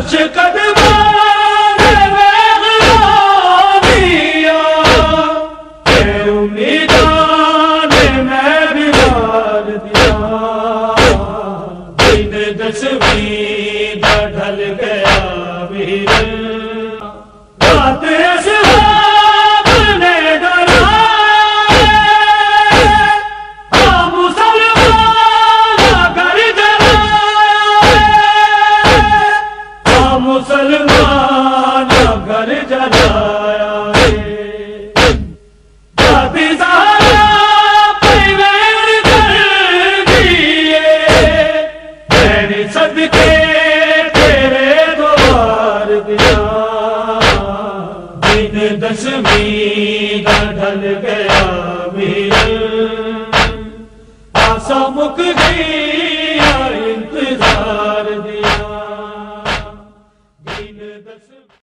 نقش قدموں دیا اے امیدان میں بلال دیا دن دسویں دا ڈھل گیا ویر بات اسحاق نے ڈرائے مسلمان گھر جلائے مسلمان گھر جلایا دادی زہرا پیویر کر دیے تیرے صدقے تیرے دوار دیا دن دسویں دا ڈھل گیا ویر آسا مک گئی انتظار دیا